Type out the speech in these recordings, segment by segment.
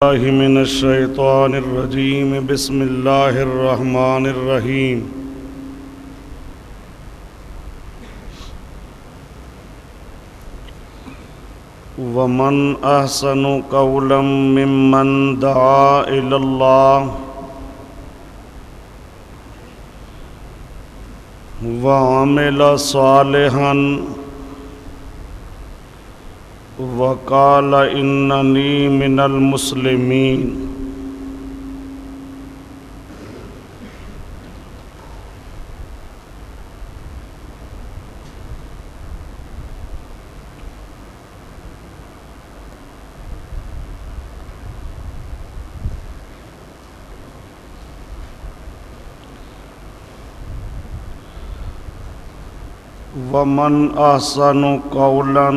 الله من الشيطان الرجيم. بسم الله الرحمن الرحيم. ومن أحسن قولا ممن دعا إلى الله وعمل صالحا وقال إنني من المسلمين. ومن أحسن قولا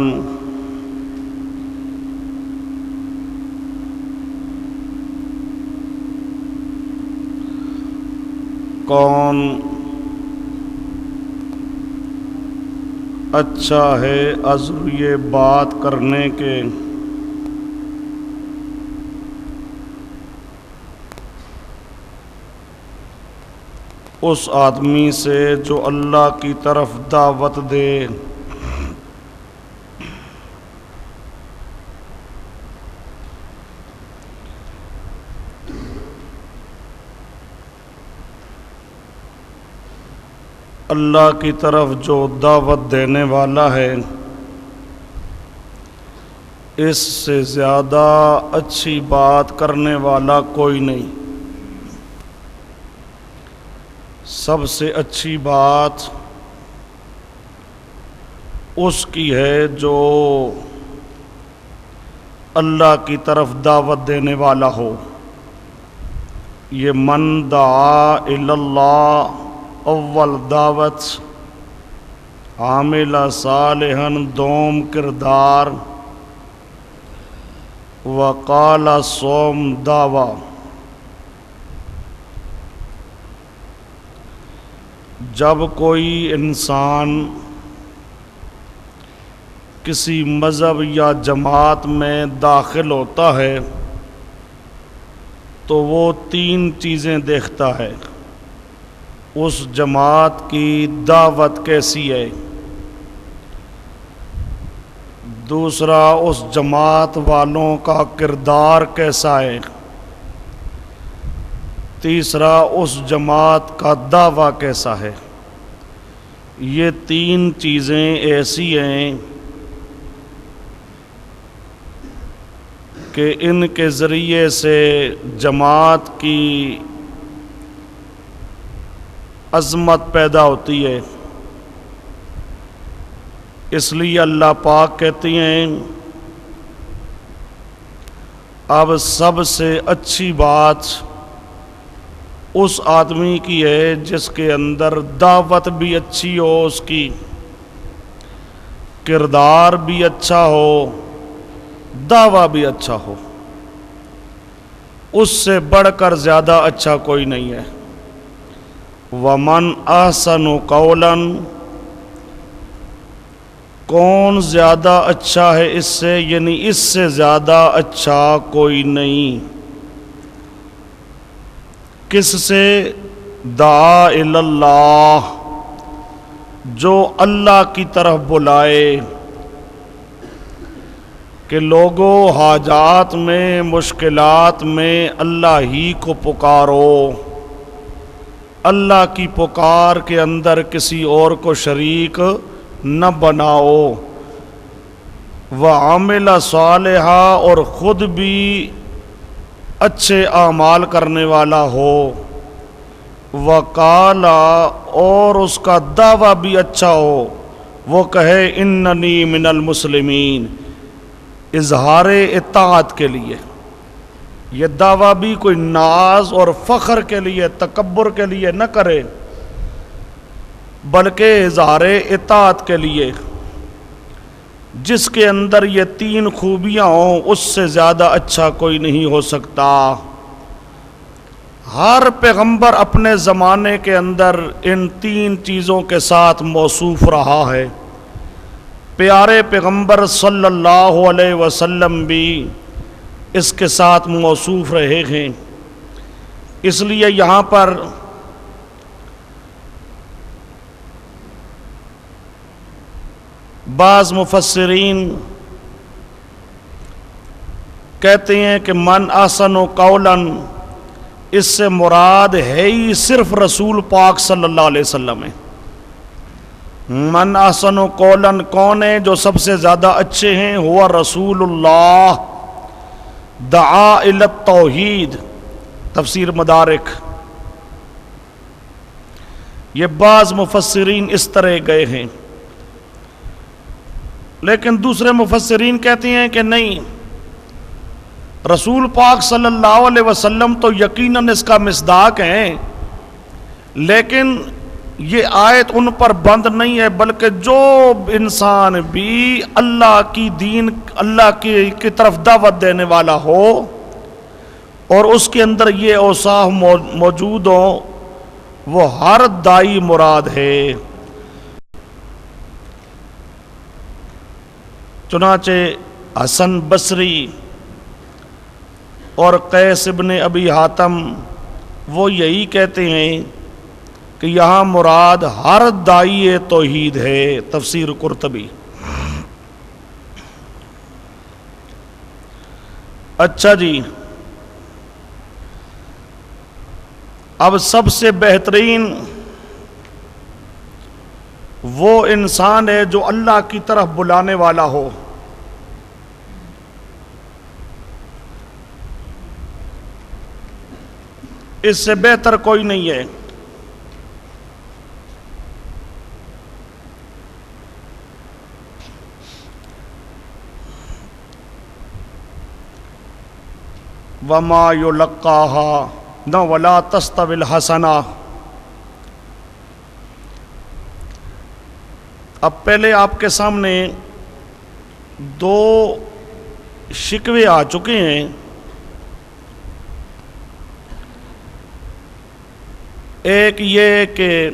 کون اچھا ہے عذریہ بات کرنے کے اس آدمی سے جو اللہ کی طرف دعوت دے. اللہ کی طرف جو دعوت دینے والا ہے اس سے زیادہ اچھی بات کرنے والا کوئی نہیں. سب سے اچھی بات اس کی ہے جو اللہ کی طرف دعوت دینے والا ہو. یہ من دعا الی اللہ اول دعوت، عامل صالحا دوم کردار، وقال صوم دعوی. جب کوئی انسان کسی مذہب یا جماعت میں داخل ہوتا ہے تو وہ تین چیزیں دیکھتا ہے. اس جماعت کی دعوت کیسی ہے، دوسرا اس جماعت والوں کا کردار کیسا ہے، تیسرا اس جماعت کا دعویٰ کیسا ہے. یہ تین چیزیں ایسی ہیں کہ ان کے ذریعے سے جماعت کی عظمت پیدا ہوتی ہے. اس لیے اللہ پاک کہتی ہیں اب سب سے اچھی بات اس آدمی کی ہے جس کے اندر دعوت بھی اچھی ہو، اس کی کردار بھی اچھا ہو، دعویٰ بھی اچھا ہو. اس سے بڑھ کر زیادہ اچھا کوئی نہیں ہے. ومن احسن قولا، کون زیادہ اچھا ہے اس سے، یعنی اس سے زیادہ اچھا کوئی نہیں. کس سے؟ دعا الی اللہ، جو اللہ کی طرف بلائے کہ لوگوں حاجات میں مشکلات میں اللہ ہی کو پکارو، اللہ کی پکار کے اندر کسی اور کو شریک نہ بناؤ. وعمل صالحا، اور خود بھی اچھے اعمال کرنے والا ہو. وقال، اور اس کا دعویٰ بھی اچھا ہو، وہ کہے اننی من المسلمین، اظہار اطاعت کے لیے. یہ دعویٰ بھی کوئی ناز اور فخر کے لیے، تکبر کے لیے نہ کرے، بلکہ اظہار اطاعت کے لیے. جس کے اندر یہ تین خوبیاں ہوں اس سے زیادہ اچھا کوئی نہیں ہو سکتا. ہر پیغمبر اپنے زمانے کے اندر ان تین چیزوں کے ساتھ موصوف رہا ہے. پیارے پیغمبر صلی اللہ علیہ وسلم بھی اس کے ساتھ موصوف رہے ہیں، اس لیے یہاں پر بعض مفسرین کہتے ہیں کہ من احسن قولاً، اس سے مراد ہے ہی صرف رسول پاک صلی اللہ علیہ وسلم ہے۔ من احسن قولاً کون ہے جو سب سے زیادہ اچھے ہیں؟ ہوا رسول اللہ دعا الی التوحید، تفسیر مدارک۔ یہ بعض مفسرین اس طرح گئے ہیں، لیکن دوسرے مفسرین کہتے ہیں کہ نہیں، رسول پاک صلی اللہ علیہ وسلم تو یقیناً اس کا مصداق ہیں، لیکن یہ آیت ان پر بند نہیں ہے، بلکہ جو انسان بھی اللہ کی دین، اللہ کی طرف دعوت دینے والا ہو اور اس کے اندر یہ اوصاف موجود ہوں، وہ ہر دائی مراد ہے۔ چنانچہ حسن بصری اور قیس ابن ابی حاتم وہ یہی کہتے ہیں کہ یہاں مراد ہر دائی توحید ہے، تفسیر قرطبی۔ اچھا جی، اب سب سے بہترین وہ انسان ہے جو اللہ کی طرف بلانے والا ہو۔ اس سے بہتر کوئی نہیں ہے۔ وما یلقاها نہ ولا تستوی الحسنہ۔ اب پہلے آپ کے سامنے دو شکوے آ چکے ہیں، ایک یہ کہ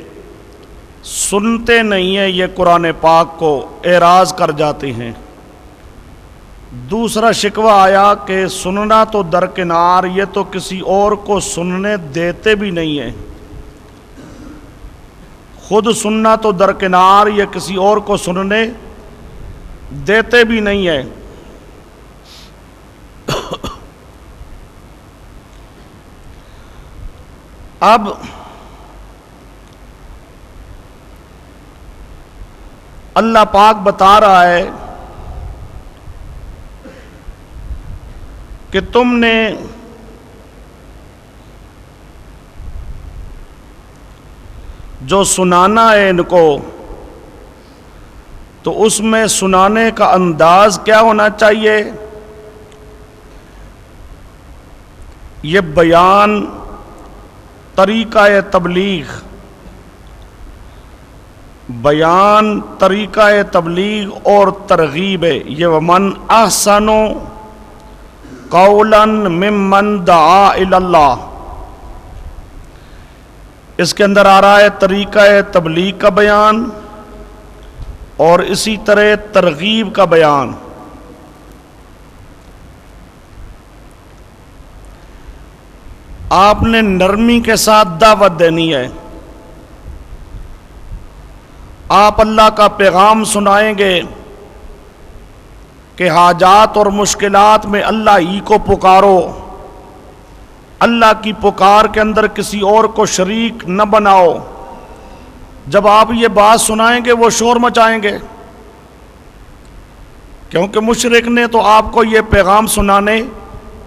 سنتے نہیں ہیں، یہ قرآن پاک کو اعراض کر جاتے ہیں۔ دوسرا شکوہ آیا کہ سننا تو درکنار، یہ تو کسی اور کو سننے دیتے بھی نہیں ہیں۔ خود سننا تو درکنار، یہ کسی اور کو سننے دیتے بھی نہیں ہیں۔ اب اللہ پاک بتا رہا ہے کہ تم نے جو سنانا ہے ان کو، تو اس میں سنانے کا انداز کیا ہونا چاہیے؟ یہ بیان، طریقہ تبلیغ، بیان، طریقہ تبلیغ اور ترغیب ہے۔ یہ ومن احسن قولا ممن دعا الی اللہ، اس کے اندر آ رہا ہے طریقہ تبلیغ کا بیان اور اسی طرح ترغیب کا بیان۔ آپ نے نرمی کے ساتھ دعوت دینی ہے۔ آپ اللہ کا پیغام سنائیں گے کہ حاجات اور مشکلات میں اللہ ہی کو پکارو، اللہ کی پکار کے اندر کسی اور کو شریک نہ بناؤ۔ جب آپ یہ بات سنائیں گے وہ شور مچائیں گے، کیونکہ مشرک نے تو آپ کو یہ پیغام سنانے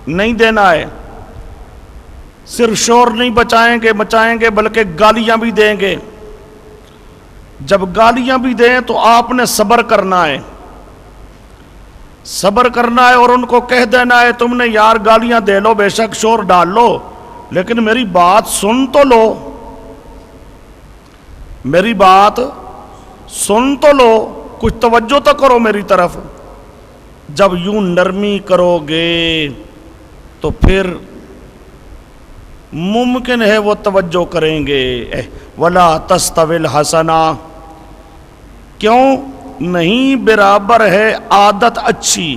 نہیں دینا ہے۔ صرف شور نہیں مچائیں گے بلکہ گالیاں بھی دیں گے۔ جب گالیاں بھی دیں تو آپ نے صبر کرنا ہے، صبر کرنا ہے اور ان کو کہہ دینا ہے تم نے یار گالیاں دے لو، بے شک شور ڈال لو، لیکن میری بات سن تو لو، میری بات سن تو لو، کچھ توجہ تو کرو میری طرف۔ جب یوں نرمی کرو گے تو پھر ممکن ہے وہ توجہ کریں گے۔ ولا تستوی الحسنہ، کیوں نہیں برابر ہے عادت اچھی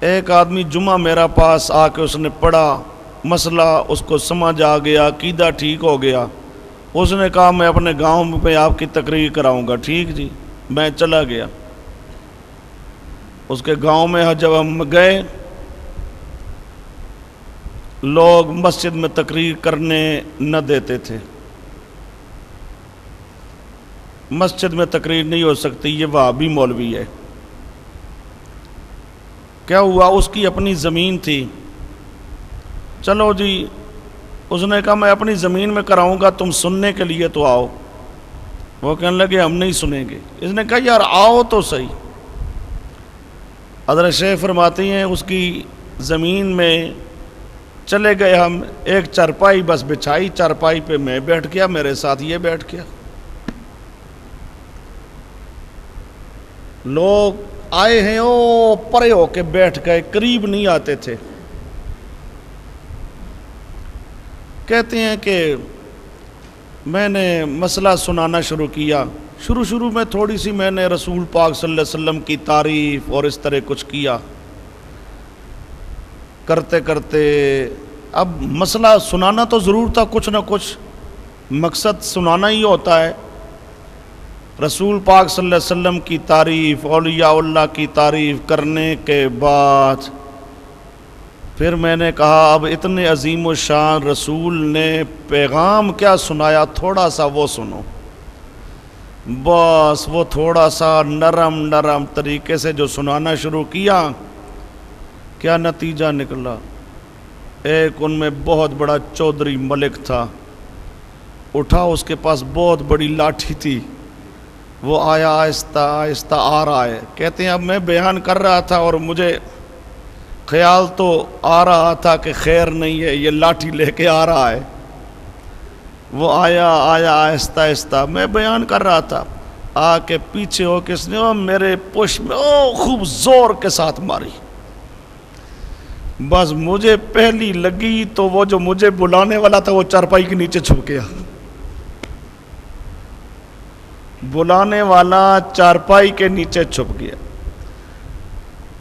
ایک آدمی جمعہ میرا پاس آ کے اس نے پڑھا، مسئلہ اس کو سمجھ آ گیا، عقیدہ ٹھیک ہو گیا، اس نے کہا میں اپنے گاؤں میں آپ کی تقریر کراؤں گا۔ ٹھیک جی، میں چلا گیا اس کے گاؤں میں۔ جب ہم گئے، لوگ مسجد میں تقریر کرنے نہ دیتے تھے، مسجد میں تقریر نہیں ہو سکتی، یہ وہابی مولوی ہے۔ کیا ہوا، اس کی اپنی زمین تھی، چلو جی، اس نے کہا میں اپنی زمین میں کراؤں گا، تم سننے کے لیے تو آؤ۔ وہ کہنے لگے ہم نہیں سنیں گے۔ اس نے کہا یار آؤ تو صحیح۔ حضرت شیخ فرماتی ہیں اس کی زمین میں چلے گئے ہم، ایک چارپائی بس بچھائی، چارپائی پہ میں بیٹھ گیا، میرے ساتھ یہ بیٹھ گیا۔ لوگ آئے ہیں او پرے ہو کے بیٹھ گئے، قریب نہیں آتے تھے۔ کہتے ہیں کہ میں نے مسئلہ سنانا شروع کیا۔ شروع میں تھوڑی سی میں نے رسول پاک صلی اللہ علیہ وسلم کی تعریف اور اس طرح کچھ کیا، کرتے کرتے اب مسئلہ سنانا تو ضرور تھا، کچھ نہ کچھ مقصد سنانا ہی ہوتا ہے۔ رسول پاک صلی اللہ علیہ وسلم کی تعریف، اولیاء اللہ کی تعریف کرنے کے بعد پھر میں نے کہا اب اتنے عظیم و شان رسول نے پیغام کیا سنایا، تھوڑا سا وہ سنو۔ بس وہ تھوڑا سا نرم طریقے سے جو سنانا شروع کیا، کیا نتیجہ نکلا۔ ایک ان میں بہت بڑا چودھری ملک تھا، اٹھا، اس کے پاس بہت بڑی لاٹھی تھی، وہ آیا، آہستہ آہستہ آ رہا ہے۔ کہتے ہیں اب میں بیان کر رہا تھا اور مجھے خیال تو آ رہا تھا کہ خیر نہیں ہے، یہ لاٹھی لے کے آ رہا ہے۔ وہ آیا آہستہ آہستہ، میں بیان کر رہا تھا، آ کے پیچھے ہو کے اس نے میرے پش میں خوب زور کے ساتھ ماری۔ بس مجھے پہلی لگی تو وہ جو مجھے بلانے والا تھا وہ چارپائی کے نیچے چھپ گیا۔ بلانے والا چارپائی کے نیچے چھپ گیا۔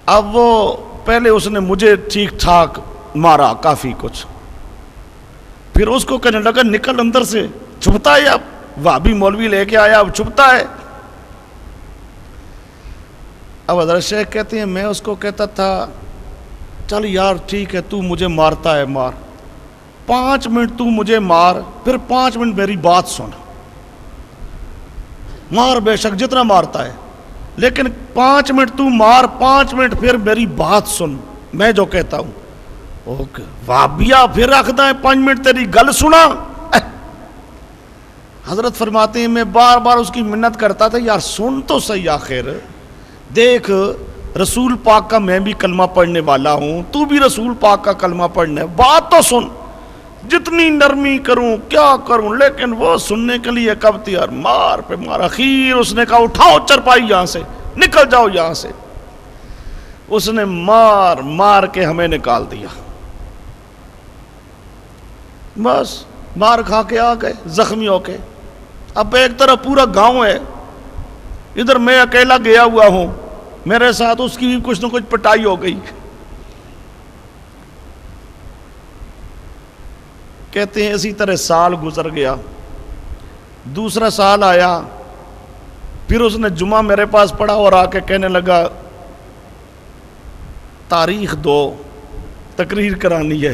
اب وہ پہلے اس نے مجھے ٹھیک ٹھاک مارا کافی کچھ، پھر اس کو کہنے لگا نکل اندر سے، چھپتا ہے، اب وہابی مولوی لے کے آیا، اب چھپتا ہے۔ اب حضرت شیخ کہتے ہیں میں اس کو کہتا تھا چل یار ٹھیک ہے، تو مجھے مارتا ہے مار، 5 منٹ تو مجھے مار، پھر 5 منٹ میری بات سن، مار بے شک جتنا مارتا ہے، لیکن 5 منٹ تو مار، 5 منٹ پھر میری بات سن، میں جو کہتا ہوں۔ اوکے وابیا پھر رکھتا ہے 5 منٹ تیری گل سنا۔ حضرت فرماتے ہیں میں بار بار اس کی منت کرتا تھا یار سن تو صحیح، آخر دیکھ رسول پاک کا میں بھی کلمہ پڑھنے والا ہوں، تو بھی رسول پاک کا کلمہ پڑھنے، بات تو سن، جتنی نرمی کروں کیا کروں، لیکن وہ سننے کے لیے کب تیار، مار پہ مار۔ اخیر اس نے کہا اٹھاؤ چرپائی یہاں سے، نکل جاؤ یہاں سے۔ اس نے مار کے ہمیں نکال دیا، بس مار کھا کے آ گئے زخمی ہو کے۔ اب ایک طرف پورا گاؤں ہے، ادھر میں اکیلا گیا ہوا ہوں، میرے ساتھ اس کی بھی کچھ نہ کچھ پٹائی ہو گئی۔ کہتے ہیں اسی طرح سال گزر گیا، دوسرا سال آیا، پھر اس نے جمعہ میرے پاس پڑھا اور آ کے کہنے لگا تاریخ دو، تقریر کرانی ہے۔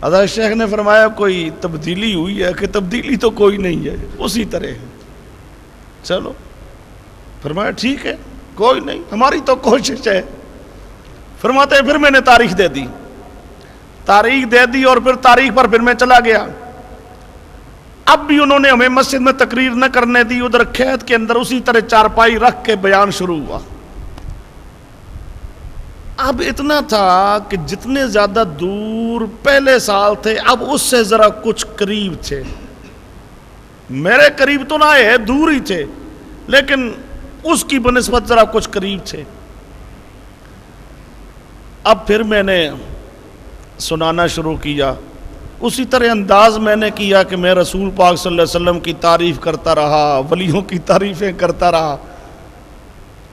حضرت شیخ نے فرمایا کوئی تبدیلی ہوئی ہے کہ تبدیلی تو کوئی نہیں ہے، اسی طرح ہے۔ چلو فرمایا ٹھیک ہے کوئی نہیں، ہماری تو کوشش ہے۔ فرماتے ہیں پھر میں نے تاریخ دے دی اور پھر تاریخ پر پھر میں چلا گیا۔ اب بھی انہوں نے ہمیں مسجد میں تقریر نہ کرنے دی، ادھر کھیت کے اندر اسی طرح چارپائی رکھ کے بیان شروع ہوا۔ اب اتنا تھا کہ جتنے زیادہ دور پہلے سال تھے اب اس سے ذرا کچھ قریب تھے، میرے قریب تو نہ ہے، دور ہی تھے، لیکن اس کی بنسبت ذرا کچھ قریب تھے۔ اب پھر میں نے سنانا شروع کیا، اسی طرح انداز میں نے کیا کہ میں رسول پاک صلی اللہ علیہ وسلم کی تعریف کرتا رہا، ولیوں کی تعریفیں کرتا رہا۔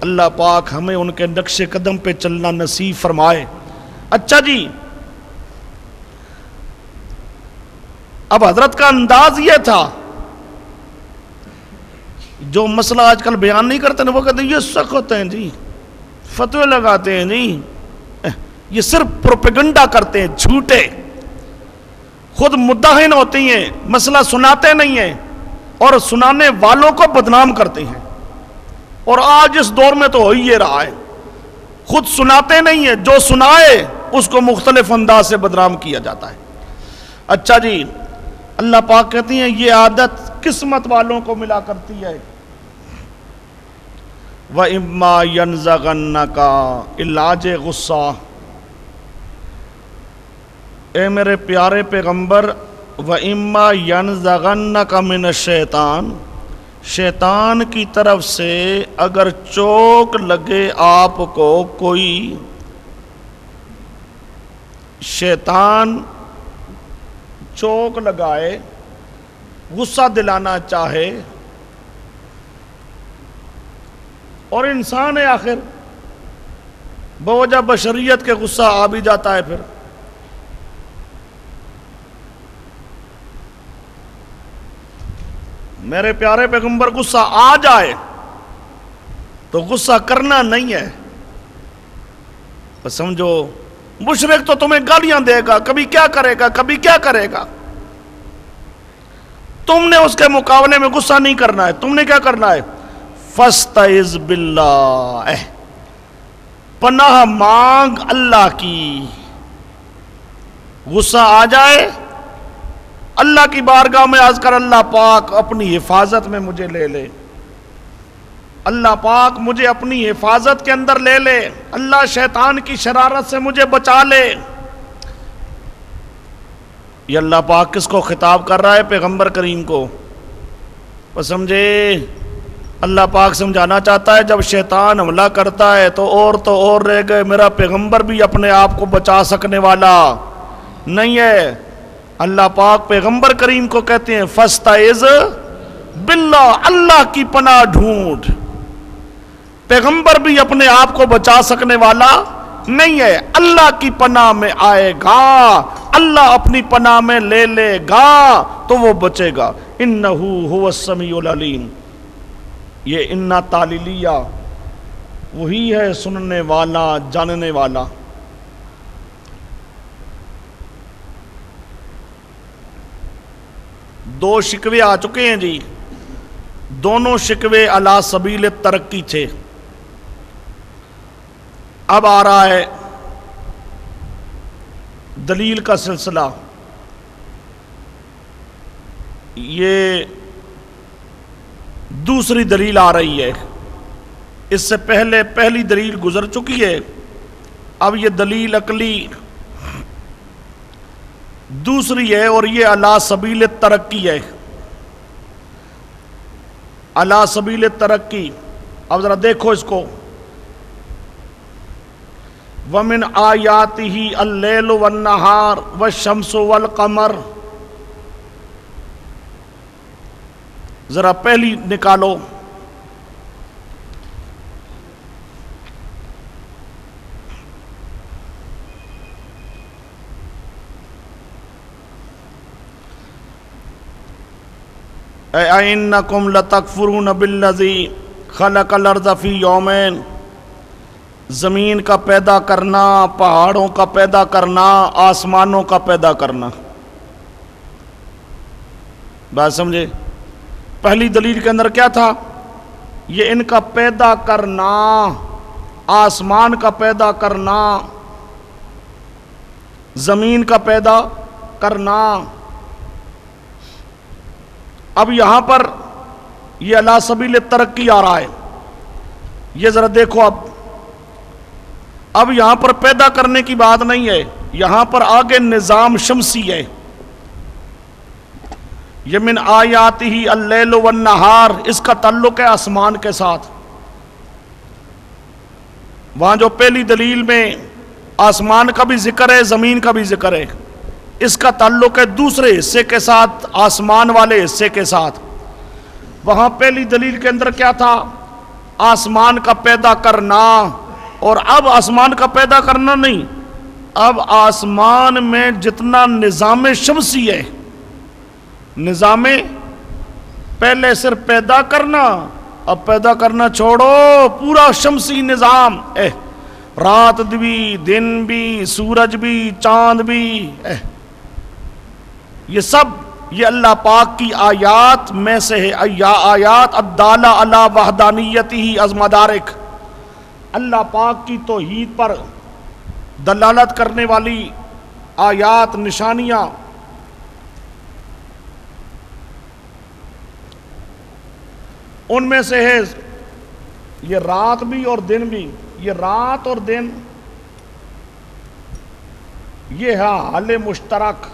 اللہ پاک ہمیں ان کے نقش قدم پہ چلنا نصیب فرمائے۔ اچھا جی، اب حضرت کا انداز یہ تھا، جو مسئلہ آج کل بیان نہیں کرتے نا، وہ کہتے ہیں یہ سخت ہیں جی، فتوے لگاتے ہیں جی، یہ صرف پروپیگنڈا کرتے ہیں، جھوٹے، خود مداحن ہوتی ہیں، مسئلہ سناتے نہیں ہیں اور سنانے والوں کو بدنام کرتے ہیں۔ اور آج اس دور میں تو ہو ہی یہ رہا ہے، خود سناتے نہیں ہیں، جو سنائے اس کو مختلف انداز سے بدنام کیا جاتا ہے۔ اچھا جی، اللہ پاک کہتی ہیں یہ عادت قسمت والوں کو ملا کرتی ہے۔ وَإِمَّا يَنزَغَنَّكَ، علاج غصہ، اے میرے پیارے پیغمبر، وَإِمَّا يَنزَغَنَّكَ مِنَ الشَّيْطَانِ، شیطان کی طرف سے اگر چوک لگے آپ کو، کوئی شیطان چوک لگائے، غصہ دلانا چاہے، اور انسان ہے آخر، بوجہ بشریت کے غصہ آ بھی جاتا ہے، پھر میرے پیارے پیغمبر غصہ آ جائے تو غصہ کرنا نہیں ہے۔ تو سمجھو مشرک تو تمہیں گالیاں دے گا، کبھی کیا کرے گا، کبھی کیا کرے گا، تم نے اس کے مقابلے میں غصہ نہیں کرنا ہے، تم نے کیا کرنا ہے؟ فاستعذ باللہ، پناہ مانگ اللہ کی۔ غصہ آ جائے، اللہ کی بارگاہ میں عرض کر، اللہ پاک اپنی حفاظت میں مجھے لے لے، اللہ پاک مجھے اپنی حفاظت کے اندر لے لے، اللہ شیطان کی شرارت سے مجھے بچا لے۔ یہ اللہ پاک کس کو خطاب کر رہا ہے؟ پیغمبر کریم کو۔ وہ سمجھے، اللہ پاک سمجھانا چاہتا ہے جب شیطان حملہ کرتا ہے تو اور رہ گئے، میرا پیغمبر بھی اپنے آپ کو بچا سکنے والا نہیں ہے۔ اللہ پاک پیغمبر کریم کو کہتے ہیں فاستعذ باللہ، اللہ کی پناہ ڈھونڈ۔ پیغمبر بھی اپنے آپ کو بچا سکنے والا نہیں ہے، اللہ کی پناہ میں آئے گا، اللہ اپنی پناہ میں لے لے گا تو وہ بچے گا۔ انہو هو السمیع العلیم، یہ انا تعلیلیہ، وہی ہے سننے والا، جاننے والا۔ دو شکوے آ چکے ہیں جی، دونوں شکوے علی سبیل ترقی تھے۔ اب آ رہا ہے دلیل کا سلسلہ۔ یہ دوسری دلیل آ رہی ہے، اس سے پہلے پہلی دلیل گزر چکی ہے، اب یہ دلیل عقلی دوسری ہے، اور یہ علی سبیل ترقی ہے، علی سبیل ترقی۔ اب ذرا دیکھو اس کو، وَمِنْ آیَاتِهِ اللَّيْلُ وَالنَّهَارُ وَالشَّمْسُ وَالْقَمَرُ، ذرا پہلی نکالو۔ أَإِنَّكُمْ لَتَكْفُرُونَ بِالَّذِي خَلَقَ الْأَرْضَ فِي يَوْمَيْنِ، زمین کا پیدا کرنا، پہاڑوں کا پیدا کرنا، آسمانوں کا پیدا کرنا۔ بات سمجھے؟ پہلی دلیل کے اندر کیا تھا؟ یہ ان کا پیدا کرنا، آسمان کا پیدا کرنا، زمین کا پیدا کرنا۔ اب یہاں پر یہ علی سبیل ترقی آ رہا ہے، یہ ذرا دیکھو۔ اب یہاں پر پیدا کرنے کی بات نہیں ہے، یہاں پر آگے نظام شمسی ہے۔ یہ من آیاتہ اللیل والنہار، اس کا تعلق ہے آسمان کے ساتھ۔ وہاں جو پہلی دلیل میں آسمان کا بھی ذکر ہے، زمین کا بھی ذکر ہے، اس کا تعلق ہے دوسرے حصے کے ساتھ، آسمان والے حصے کے ساتھ۔ وہاں پہلی دلیل کے اندر کیا تھا؟ آسمان کا پیدا کرنا، اور اب آسمان کا پیدا کرنا نہیں، اب آسمان میں جتنا نظام شمسی ہے، نظام پہلے صرف پیدا کرنا، اب پیدا کرنا چھوڑو، پورا شمسی نظام، رات بھی، دن بھی، سورج بھی، چاند بھی، یہ سب یہ اللہ پاک کی آیات میں سے ہے، آیات الدالہ علی وحدانیتہ از مدارک، اللہ پاک کی توحید پر دلالت کرنے والی آیات، نشانیاں۔ ان میں سے ہے یہ رات بھی اور دن بھی، یہ رات اور دن یہ ہے حال مشترک،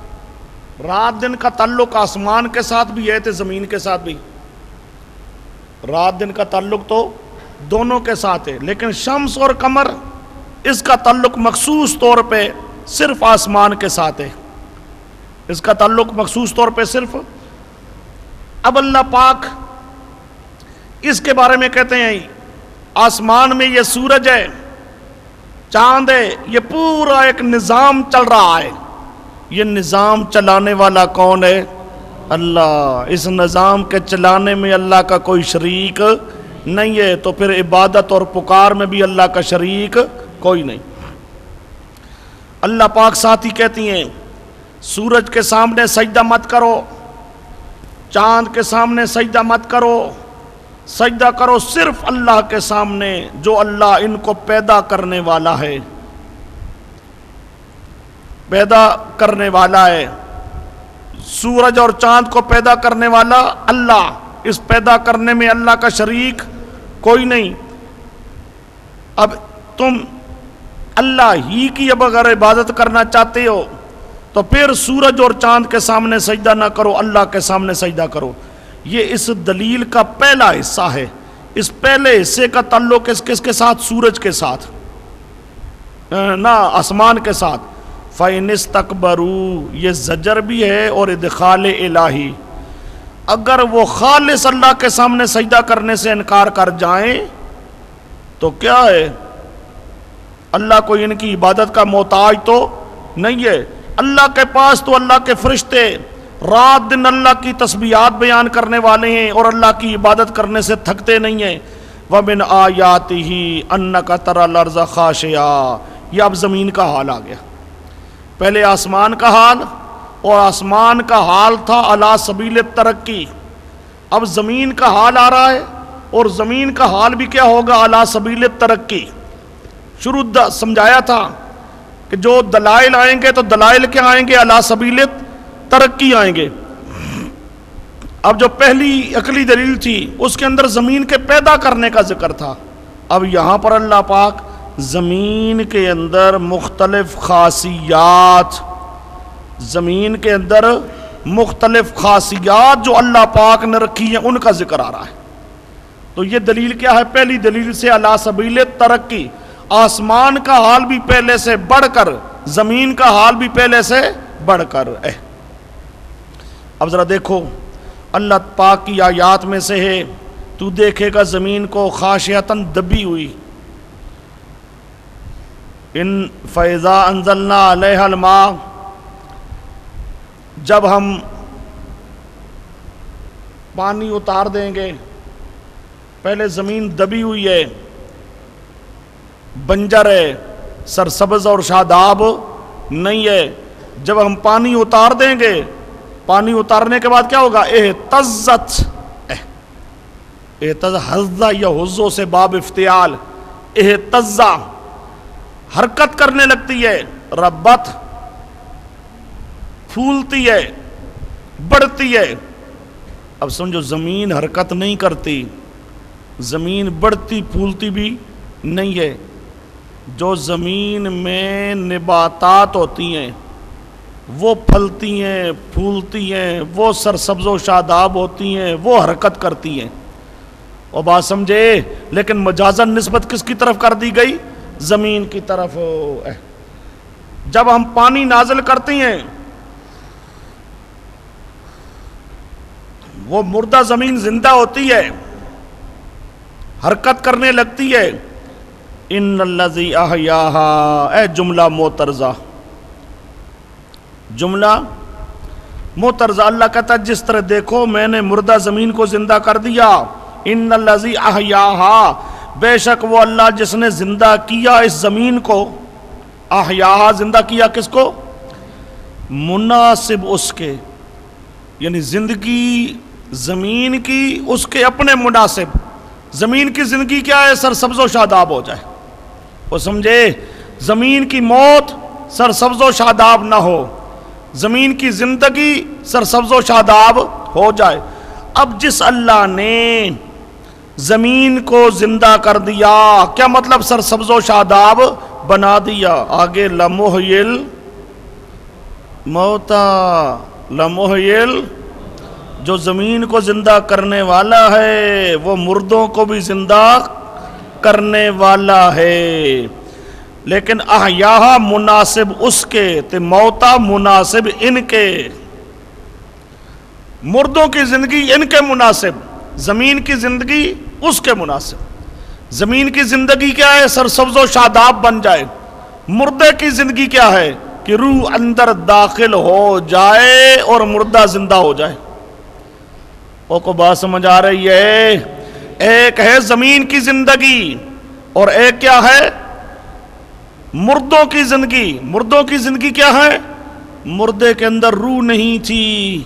رات دن کا تعلق آسمان کے ساتھ بھی ہے تو زمین کے ساتھ بھی، رات دن کا تعلق تو دونوں کے ساتھ ہے، لیکن شمس اور قمر اس کا تعلق مخصوص طور پہ صرف آسمان کے ساتھ ہے، اس کا تعلق مخصوص طور پہ صرف۔ اب اللہ پاک اس کے بارے میں کہتے ہیں آسمان میں یہ سورج ہے، چاند ہے، یہ پورا ایک نظام چل رہا ہے، یہ نظام چلانے والا کون ہے؟ اللہ۔ اس نظام کے چلانے میں اللہ کا کوئی شریک نہیں ہے، تو پھر عبادت اور پکار میں بھی اللہ کا شریک کوئی نہیں۔ اللہ پاک ساتھ ہی کہتی ہیں سورج کے سامنے سجدہ مت کرو، چاند کے سامنے سجدہ مت کرو، سجدہ کرو صرف اللہ کے سامنے جو اللہ ان کو پیدا کرنے والا ہے، پیدا کرنے والا ہے۔ سورج اور چاند کو پیدا کرنے والا اللہ، اس پیدا کرنے میں اللہ کا شریک کوئی نہیں۔ اب تم اللہ ہی کی اب اگر عبادت کرنا چاہتے ہو تو پھر سورج اور چاند کے سامنے سجدہ نہ کرو، اللہ کے سامنے سجدہ کرو۔ یہ اس دلیل کا پہلا حصہ ہے۔ اس پہلے حصے کا تعلق کس کے ساتھ؟ سورج کے ساتھ، نہ آسمان کے ساتھ۔ فَإِنِ اسْتَكْبَرُوا، یہ زجر بھی ہے اور ادخال الہی۔ اگر وہ خالص اللہ کے سامنے سجدہ کرنے سے انکار کر جائیں تو کیا ہے؟ اللہ کو ان کی عبادت کا محتاج تو نہیں ہے۔ اللہ کے پاس تو اللہ کے فرشتے رات دن اللہ کی تسبیحات بیان کرنے والے ہیں اور اللہ کی عبادت کرنے سے تھکتے نہیں ہیں۔ وَمِنْ آیَاتِهِ أَنَّكَ تَرَى الْأَرْضَ خَاشِعَةً، یہ اب زمین کا حال آ گیا۔ پہلے آسمان کا حال، اور آسمان کا حال تھا علی سبیل ترقی، اب زمین کا حال آ رہا ہے، اور زمین کا حال بھی کیا ہوگا؟ علی سبیل ترقی۔ شروع سمجھایا تھا کہ جو دلائل آئیں گے تو دلائل کیا آئیں گے؟ علی سبیل ترقی آئیں گے۔ اب جو پہلی عقلی دلیل تھی اس کے اندر زمین کے پیدا کرنے کا ذکر تھا، اب یہاں پر اللہ پاک زمین کے اندر مختلف خاصیات، زمین کے اندر مختلف خاصیات جو اللہ پاک نے رکھی ہیں ان کا ذکر آ رہا ہے۔ تو یہ دلیل کیا ہے؟ پہلی دلیل سے علی سبیل ترقی، آسمان کا حال بھی پہلے سے بڑھ کر، زمین کا حال بھی پہلے سے بڑھ کر۔ اب ذرا دیکھو اللہ پاک کی آیات میں سے ہے، تو دیکھے گا زمین کو خاشعتاً دبی ہوئی، ان فَإِذَا أَنزَلْنَا عَلَيْهَا الْمَاءَ، جب ہم پانی اتار دیں گے، پہلے زمین دبی ہوئی ہے، بنجر ہے، سرسبز اور شاداب نہیں ہے، جب ہم پانی اتار دیں گے، پانی اتارنے کے بعد کیا ہوگا؟ اہتزت، حزہ یا حزو سے باب افتعال، اہتزہ، حرکت کرنے لگتی ہے، ربت، پھولتی ہے، بڑھتی ہے۔ اب سمجھو زمین حرکت نہیں کرتی، زمین بڑھتی پھولتی بھی نہیں ہے۔ جو زمین میں نباتات ہوتی ہیں وہ پھلتی ہیں، پھولتی ہیں، وہ سرسبز و شاداب ہوتی ہیں، وہ حرکت کرتی ہیں۔ اور بات سمجھے، لیکن مجازن نسبت کس کی طرف کر دی گئی؟ زمین کی طرف۔ جب ہم پانی نازل کرتے ہیں وہ مردہ زمین زندہ ہوتی ہے، حرکت کرنے لگتی ہے. ان الذی احیاہا، اے جملہ معترضہ، جملہ معترضہ. اللہ کہتا ہے جس طرح دیکھو میں نے مردہ زمین کو زندہ کر دیا. ان الذی احیاہا، بے شک وہ اللہ جس نے زندہ کیا اس زمین کو. احیاہا، زندہ کیا کس کو؟ مناسب اس کے، یعنی زندگی زمین کی اس کے اپنے مناسب. زمین کی زندگی کیا ہے؟ سرسبز و شاداب ہو جائے. وہ سمجھے، زمین کی موت سرسبز و شاداب نہ ہو، زمین کی زندگی سرسبز و شاداب ہو جائے. اب جس اللہ نے زمین کو زندہ کر دیا، کیا مطلب سرسبز و شاداب بنا دیا. آگے لمحیل موتا، لمحیل، جو زمین کو زندہ کرنے والا ہے وہ مردوں کو بھی زندہ کرنے والا ہے. لیکن احیاہا مناسب اس کے تے موتا مناسب ان کے. مردوں کی زندگی ان کے مناسب، زمین کی زندگی اس کے مناسب. زمین کی زندگی کیا ہے؟ سرسبز و شاداب بن جائے. مردے کی زندگی کیا ہے؟ کہ روح اندر داخل ہو جائے اور مردہ زندہ ہو جائے. وہ کو بات سمجھ آ رہی ہے؟ ایک ہے زمین کی زندگی اور ایک کیا ہے؟ مردوں کی زندگی. مردوں کی زندگی کیا ہے؟ مردے کے اندر روح نہیں تھی،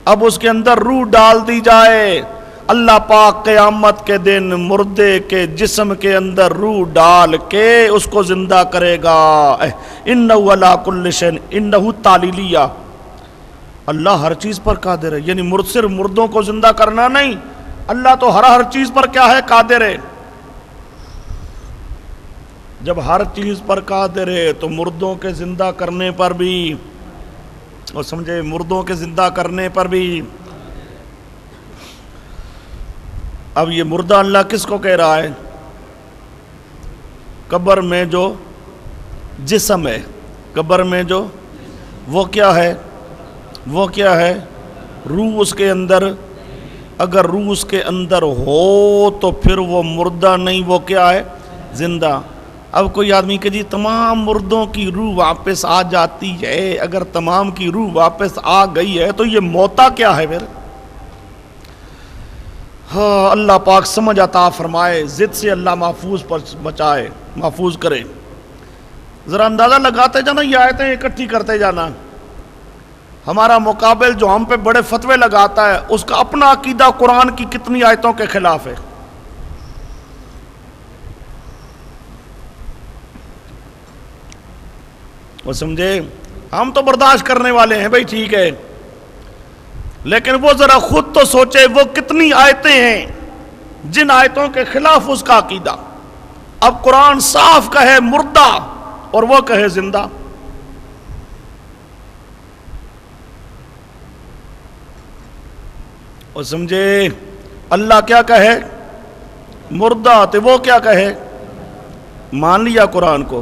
اب اس کے اندر روح ڈال دی جائے. اللہ پاک قیامت کے دن مردے کے جسم کے اندر روح ڈال کے اس کو زندہ کرے گا. انہ علی کل شیء، انہ تعلیلیہ، اللہ ہر چیز پر قادر ہے. یعنی صرف مردوں کو زندہ کرنا نہیں، اللہ تو ہر چیز پر کیا ہے؟ قادر ہے. جب ہر چیز پر قادر ہے تو مردوں کے زندہ کرنے پر بھی، اور سمجھے، مردوں کے زندہ کرنے پر بھی. اب یہ مردہ اللہ کس کو کہہ رہا ہے؟ قبر میں جو جسم ہے، قبر میں جو وہ کیا ہے؟ وہ کیا ہے؟ روح اس کے اندر. اگر روح اس کے اندر ہو تو پھر وہ مردہ نہیں، وہ کیا ہے؟ زندہ. اب کوئی آدمی کہ جی تمام مردوں کی روح واپس آ جاتی ہے، اگر تمام کی روح واپس آ گئی ہے تو یہ موتا کیا ہے پھر؟ ہاں، اللہ پاک سمجھ عطا فرمائے، ضد سے اللہ محفوظ پر بچائے، محفوظ کرے. ذرا اندازہ لگاتے جانا، یہ آیتیں اکٹھی کرتے جانا. ہمارا مقابل جو ہم پہ بڑے فتوے لگاتا ہے اس کا اپنا عقیدہ قرآن کی کتنی آیتوں کے خلاف ہے. وہ سمجھے، ہم تو برداشت کرنے والے ہیں بھائی، ٹھیک ہے، لیکن وہ ذرا خود تو سوچے وہ کتنی آیتیں ہیں جن آیتوں کے خلاف اس کا عقیدہ. اب قرآن صاف کہے مردہ اور وہ کہے زندہ. اور سمجھے، اللہ کیا کہے؟ مردہ، تو وہ کیا کہے؟ مان لیا قرآن کو.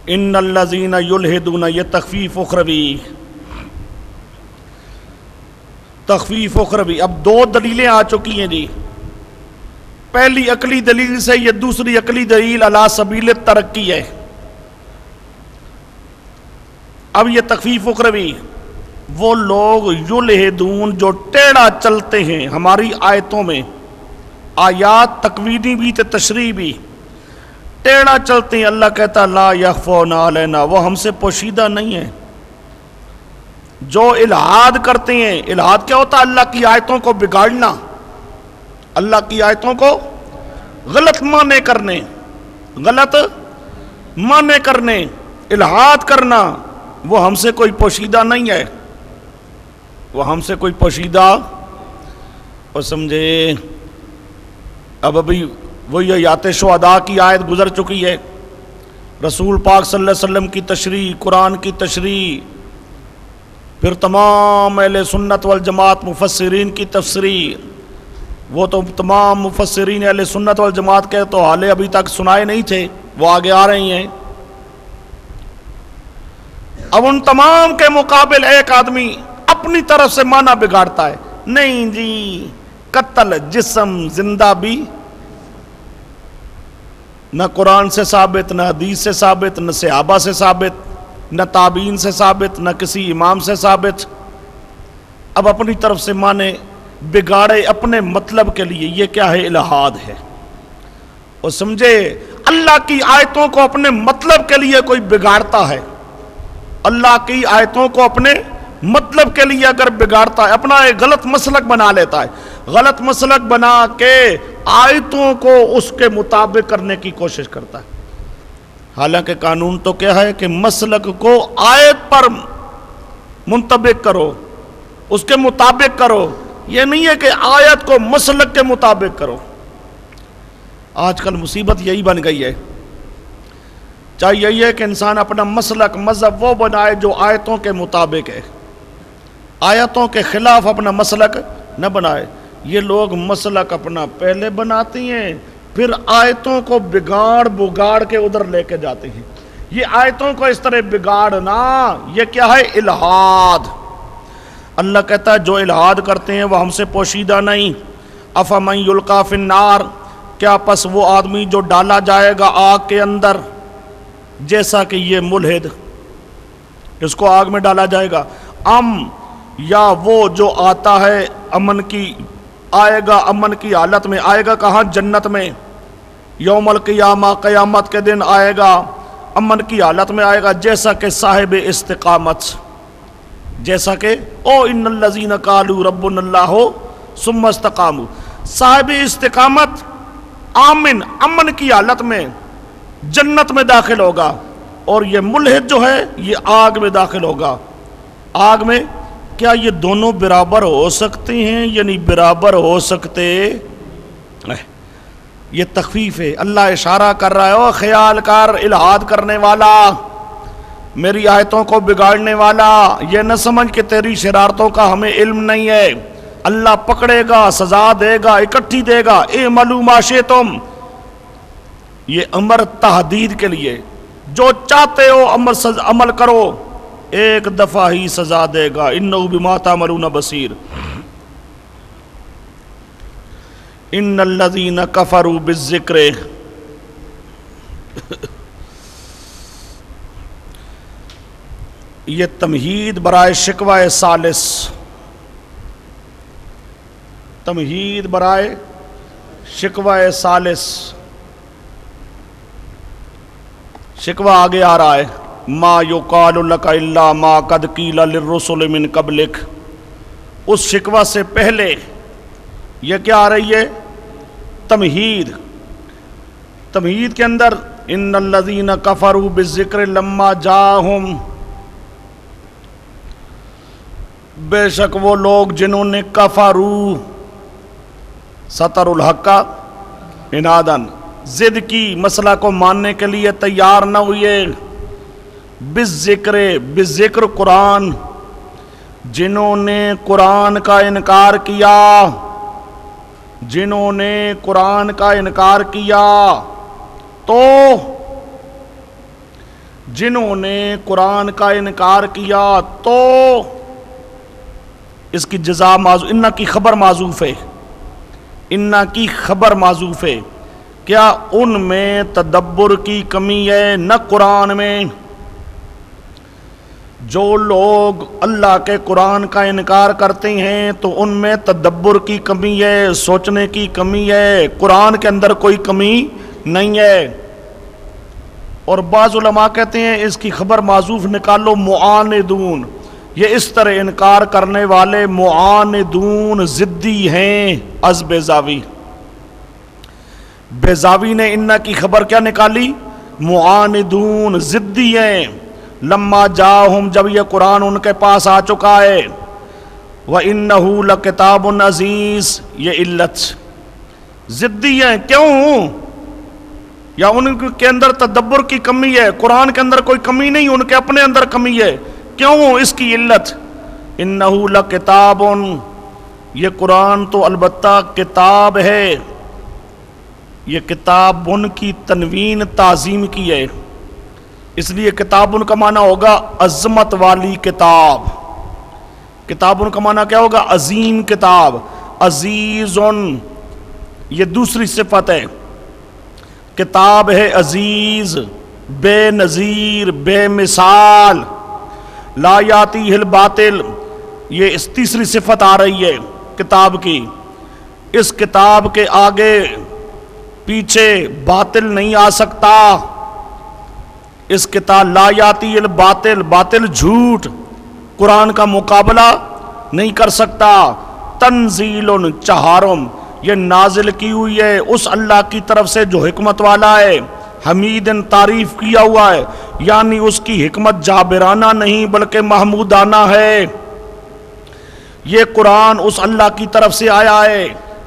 ان الذین یلحدون، یہ تخفیف اخروی، تخفیف اخروی. اب دو دلیلیں آ چکی ہیں جی. پہلی عقلی دلیل سے، یہ دوسری عقلی دلیل علی سبیل ترقی ہے. اب یہ تخفیف اخروی، وہ لوگ یلحدون جو ٹیڑھا چلتے ہیں ہماری آیتوں میں، آیات تکوینی بھی تے تشریح بھی، ٹیڑھا چلتے ہیں. اللہ کہتا لا یخفون علینا، وہ ہم سے پوشیدہ نہیں ہے. جو الحاد کرتے ہیں، الحاد کیا ہوتا ہے؟ اللہ کی آیتوں کو بگاڑنا، اللہ کی آیتوں کو غلط معنی کرنے، غلط معنی کرنے، الحاد کرنا، وہ ہم سے کوئی پوشیدہ نہیں ہے، وہ ہم سے کوئی پوشیدہ. اور سمجھے، اب ابھی وہی آیات شہداء کی آیت گزر چکی ہے، رسول پاک صلی اللہ علیہ وسلم کی تشریح، قرآن کی تشریح، پھر تمام اہل سنت والجماعت مفسرین کی تفسیر. وہ تو تمام مفسرین اہل سنت والجماعت کے تو حالے ابھی تک سنائے نہیں تھے، وہ آگے آ رہی ہیں. اب ان تمام کے مقابل ایک آدمی اپنی طرف سے معنی بگاڑتا ہے. نہیں جی، قتل جسم زندہ بھی نہ قرآن سے ثابت، نہ حدیث سے ثابت، نہ صحابہ سے ثابت، نہ تابعین سے ثابت، نہ کسی امام سے ثابت. اب اپنی طرف سے مانے بگاڑے اپنے مطلب کے لیے، یہ کیا ہے؟ الہاد ہے. اور سمجھے اللہ کی آیتوں کو اپنے مطلب کے لیے کوئی بگاڑتا ہے، اللہ کی آیتوں کو اپنے مطلب کے لیے اگر بگاڑتا ہے، اپنا ایک غلط مسلک بنا لیتا ہے، غلط مسلک بنا کے آیتوں کو اس کے مطابق کرنے کی کوشش کرتا ہے. حالانکہ قانون تو کیا ہے کہ مسلک کو آیت پر منطبق کرو، اس کے مطابق کرو. یہ نہیں ہے کہ آیت کو مسلک کے مطابق کرو. آج کل مصیبت یہی بن گئی ہے. چاہیے یہی ہے کہ انسان اپنا مسلک مذہب وہ بنائے جو آیتوں کے مطابق ہے، آیتوں کے خلاف اپنا مسلک نہ بنائے. یہ لوگ مسلک اپنا پہلے بناتے ہیں، پھر آیتوں کو بگاڑ کے ادھر لے کے جاتے ہیں. یہ آیتوں کو اس طرح بگاڑنا، یہ کیا ہے؟ الہاد. اللہ کہتا ہے جو الہاد کرتے ہیں وہ ہم سے پوشیدہ نہیں. افمن یلقی فی النار، کیا پس وہ آدمی جو ڈالا جائے گا آگ کے اندر، جیسا کہ یہ ملحد اس کو آگ میں ڈالا جائے گا. یا وہ جو آتا ہے آئے گا امن کی حالت میں، آئے گا کہاں؟ جنت میں. یوم القیامہ، قیامت کے دن آئے گا، امن کی حالت میں آئے گا، جیسا کہ صاحب استقامت، جیسا کہ ان الذین قالوا ربنا اللہ ثم استقاموا. صاحب استقامت امن کی حالت میں جنت میں داخل ہوگا، اور یہ ملحد جو ہے یہ آگ میں داخل ہوگا. آگ میں کیا یہ دونوں برابر ہو سکتے ہیں؟ یعنی برابر ہو سکتے. یہ تخفیف ہے. اللہ اشارہ کر رہا ہے، او خیال کر، الہاد کرنے والا، میری آیتوں کو بگاڑنے والا، یہ نہ سمجھ کہ تیری شرارتوں کا ہمیں علم نہیں ہے. اللہ پکڑے گا، سزا دے گا، اکٹھی دے گا. اعملوا ما شئتم، یہ امر تحدید کے لیے، جو چاہتے ہو عمل کرو، ایک دفعہ ہی سزا دے گا. انہ بما تعملون بصیر. ان الذین کفروا بالذکر، یہ تمہید برائے شکوہ ثالث، تمہید برائے شکوہ ثالث. شکوہ آگے آ رہا ہے، ما یقال لک الا ما قد قیل للرسل من قبلک. اس شکوہ سے پہلے یہ کیا آ رہی ہے؟ تمہید. تمہید کے اندر ان الذین کفروا بالذکر لما جاءہم، بے شک وہ لوگ جنہوں نے کفروا، سطر الحق عنادن، ضد کی، مسئلہ کو ماننے کے لیے تیار نہ ہوئے. بالذکر قرآن، جنہوں نے قرآن کا انکار کیا، جنہوں نے قرآن کا انکار کیا، تو جنہوں نے قرآن کا انکار کیا تو اس کی جزا معذوف، انہ کی خبر معذوف ہے، انہ کی خبر معذوف ہے. کیا ان میں تدبر کی کمی ہے؟ نہ قرآن میں. جو لوگ اللہ کے قرآن کا انکار کرتے ہیں تو ان میں تدبر کی کمی ہے، سوچنے کی کمی ہے. قرآن کے اندر کوئی کمی نہیں ہے. اور بعض علماء کہتے ہیں اس کی خبر معذوف نکالو، معاندون. یہ اس طرح انکار کرنے والے معاندون، ضدی ہیں. از بیضاوی، بیضاوی نے انہ کی خبر کیا نکالی؟ معاندون، ضدی ہیں. لما جاءہم، جب یہ قرآن ان کے پاس آ چکا ہے. وَإِنَّهُ لَكِتَابٌ عَزِيزٌ، یہ علت، ضدی ہیں. کیوں؟ یا ان کے اندر تدبر کی کمی ہے؟ قرآن کے اندر کوئی کمی نہیں، ان کے اپنے اندر کمی ہے. کیوں؟ اس کی علت، انہو لکتاب، یہ قرآن تو البتہ کتاب ہے. یہ کتاب ان کی تنوین تعظیم کی ہے، اس لیے کتاب ان کا معنی ہوگا عظمت والی کتاب. کتاب ان کا معنی کیا ہوگا؟ عظیم کتاب. عزیزن، یہ دوسری صفت ہے، کتاب ہے عزیز، بے نظیر، بے مثال، لا یاتیہ الباطل، یہ اس تیسری صفت آ رہی ہے کتاب کی، اس کتاب کے آگے پیچھے باطل نہیں آ سکتا، اس کتاب لا یاتی الباطل، باطل جھوٹ قرآن کا مقابلہ نہیں کر سکتا، تنزیل چہارم، یہ نازل کی ہوئی ہے اس اللہ کی طرف سے جو حکمت والا ہے، حمید تعریف کیا ہوا ہے، یعنی اس کی حکمت جابرانہ نہیں بلکہ محمودانہ ہے، یہ قرآن اس اللہ کی طرف سے آیا ہے،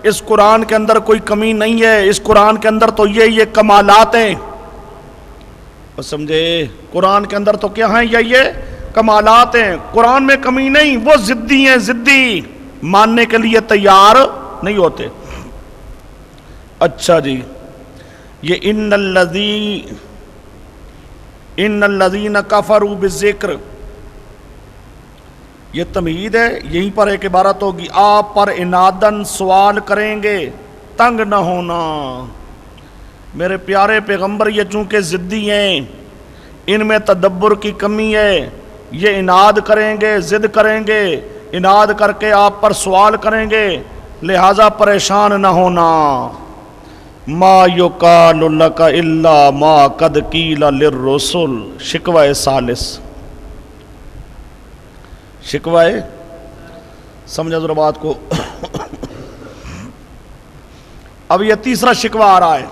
اس قرآن کے اندر کوئی کمی نہیں ہے، اس قرآن کے اندر تو یہ کمالات ہیں، سمجھے؟ قرآن کے اندر تو کیا ہیں؟ یہ کمالات ہیں، قرآن میں کمی نہیں، وہ ضدی ہیں، ضدی ماننے کے لیے تیار نہیں ہوتے۔ اچھا جی، یہ ان الذین کفروا بالذکر، یہ تمہید ہے، یہیں پر ایک عبارت ہوگی، آپ پر عنادن سوال کریں گے، تنگ نہ ہونا، میرے پیارے پیغمبر یہ چونکہ ضدی ہیں، ان میں تدبر کی کمی ہے، یہ عناد کریں گے، ضد کریں گے، عناد کر کے آپ پر سوال کریں گے، لہذا پریشان نہ ہونا۔ ما یقال لک الا ما قد قیل للرسل، شکوہ ثالث، شکوہ سمجھا ذرا بات کو۔ اب یہ تیسرا شکوہ آ رہا ہے،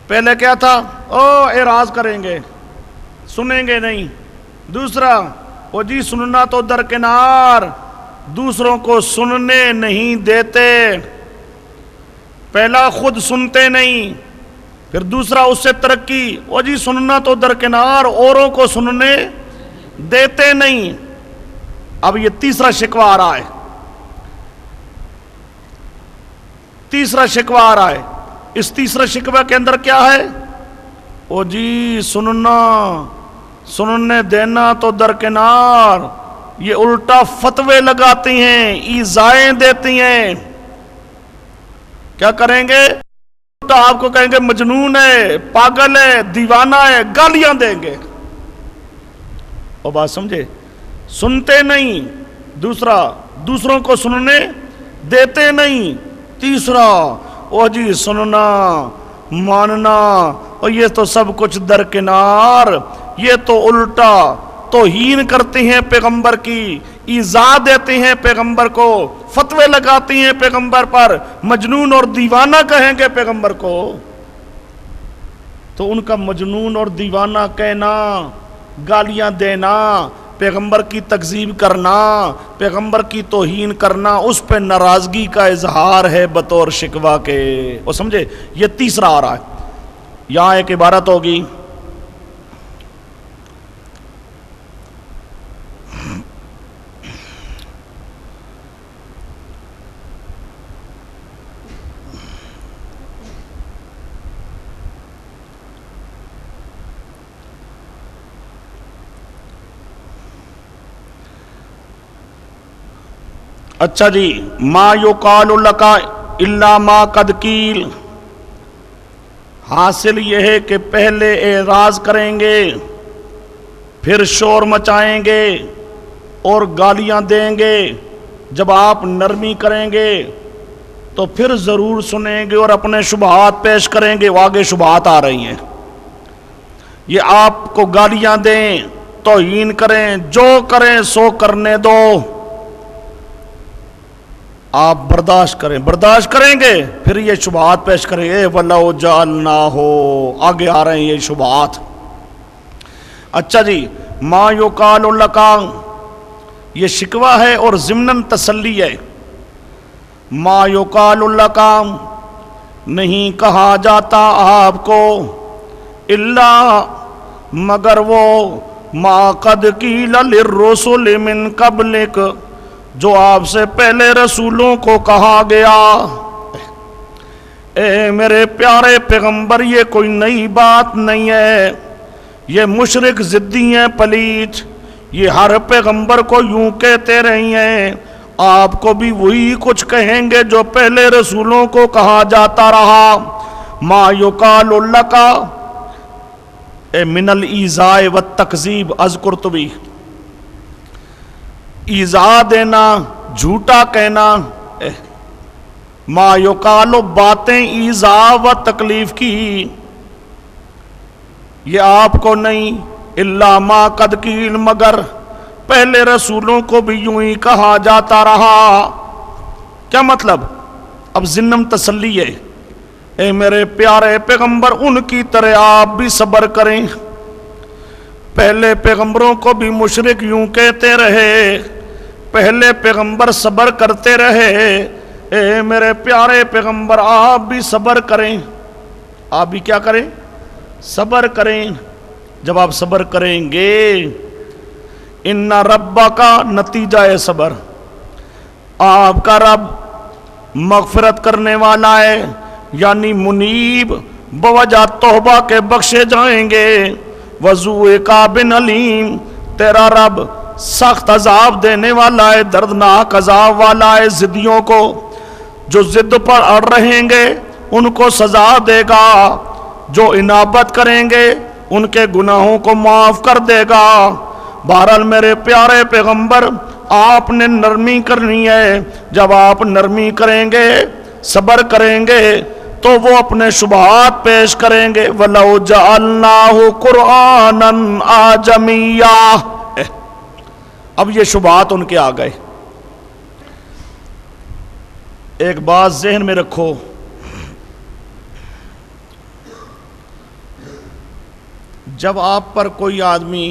پہلے کیا تھا؟ اعراض کریں گے، سنیں گے نہیں، دوسرا وہ جی سننا تو درکنار، دوسروں کو سننے نہیں دیتے، پہلا خود سنتے نہیں، پھر دوسرا اس سے ترقی، وہ جی سننا تو درکنار، اوروں کو سننے دیتے نہیں۔ اب یہ تیسرا شکوہ آ رہا ہے، تیسرا شکوہ آ رہا ہے، اس تیسرے شکوہ کے اندر کیا ہے؟ او جی سننے دینا تو درکنار، یہ الٹا فتوے لگاتی ہیں، ایذائیں دیتی ہیں، کیا کریں گے؟ الٹا آپ کو کہیں گے مجنون ہے، پاگل ہے، دیوانہ ہے، گالیاں دیں گے، اور بات سمجھے؟ سنتے نہیں، دوسرا دوسروں کو سننے دیتے نہیں، تیسرا او جی سننا ماننا، اور یہ تو سب کچھ درکنار، یہ تو الٹا توہین کرتے ہیں پیغمبر کی، ایذا دیتے ہیں پیغمبر کو، فتوے لگاتی ہیں پیغمبر پر، مجنون اور دیوانہ کہیں گے پیغمبر کو، تو ان کا مجنون اور دیوانہ کہنا، گالیاں دینا، پیغمبر کی تکذیب کرنا، پیغمبر کی توہین کرنا، اس پہ ناراضگی کا اظہار ہے بطور شکوہ کے، وہ سمجھے؟ یہ تیسرا آ رہا ہے، یہاں ایک عبارت ہوگی، اچھا جی، ما یقال لک الا ما قد قیل، حاصل یہ ہے کہ پہلے اعراض کریں گے، پھر شور مچائیں گے اور گالیاں دیں گے، جب آپ نرمی کریں گے تو پھر ضرور سنیں گے اور اپنے شبہات پیش کریں گے، وہ آگے شبہات آ رہی ہیں، یہ آپ کو گالیاں دیں، توہین کریں، جو کریں سو کرنے دو، آپ برداشت کریں گے، پھر یہ شبہات پیش کریں گے، وَلَوْ جَعَلْنَاهُ، آگے آ رہے ہیں یہ شبہات۔ اچھا جی، مَا يُقَالُ لَكَ، یہ شکوہ ہے اور ضمناً تسلی ہے، مَا يُقَالُ لَكَ، نہیں کہا جاتا آپ کو، الا مگر وہ، مَا قَدْ قِيلَ لِلرُّسُلِ مِن قَبْلِكَ، جو آپ سے پہلے رسولوں کو کہا گیا۔ اے میرے پیارے پیغمبر، یہ کوئی نئی بات نہیں ہے، یہ مشرک ضدی ہیں پلیت، یہ ہر پیغمبر کو یوں کہتے رہی ہیں، آپ کو بھی وہی کچھ کہیں گے جو پہلے رسولوں کو کہا جاتا رہا. ما یقال لک من الایذاء والتکذیب از قرطبی. ایذا دینا، جھوٹا کہنا، ما یقال باتیں ایذا و تکلیف کی، یہ آپ کو نہیں. الا ما قد قیل، مگر پہلے رسولوں کو بھی یوں ہی کہا جاتا رہا. کیا مطلب؟ اب ضمن تسلی ہے، اے میرے پیارے پیغمبر ان کی طرح آپ بھی صبر کریں. پہلے پیغمبروں کو بھی مشرک یوں کہتے رہے، پہلے پیغمبر صبر کرتے رہے. اے میرے پیارے پیغمبر آپ بھی صبر کریں. آپ بھی کیا کریں؟ صبر کریں. جب آپ صبر کریں گے، ان ربک کا نتیجہ ہے صبر. آپ کا رب مغفرت کرنے والا ہے، یعنی منیب، بوجہ توبہ کے بخشے جائیں گے. وذو عقاب علیم، تیرا رب سخت عذاب دینے والا ہے، دردناک عذاب والا ہے. ضدیوں کو جو ضد پر اڑ رہیں گے ان کو سزا دے گا، جو انابت کریں گے ان کے گناہوں کو معاف کر دے گا. بہرحال میرے پیارے پیغمبر آپ نے نرمی کرنی ہے. جب آپ نرمی کریں گے، صبر کریں گے، تو وہ اپنے شبہات پیش کریں گے. وَلَوْ جَعَلْنَاهُ قُرْآنًا أَعْجَمِيًّا. اب یہ شبہات ان کے آ گئے. ایک بات ذہن میں رکھو، جب آپ پر کوئی آدمی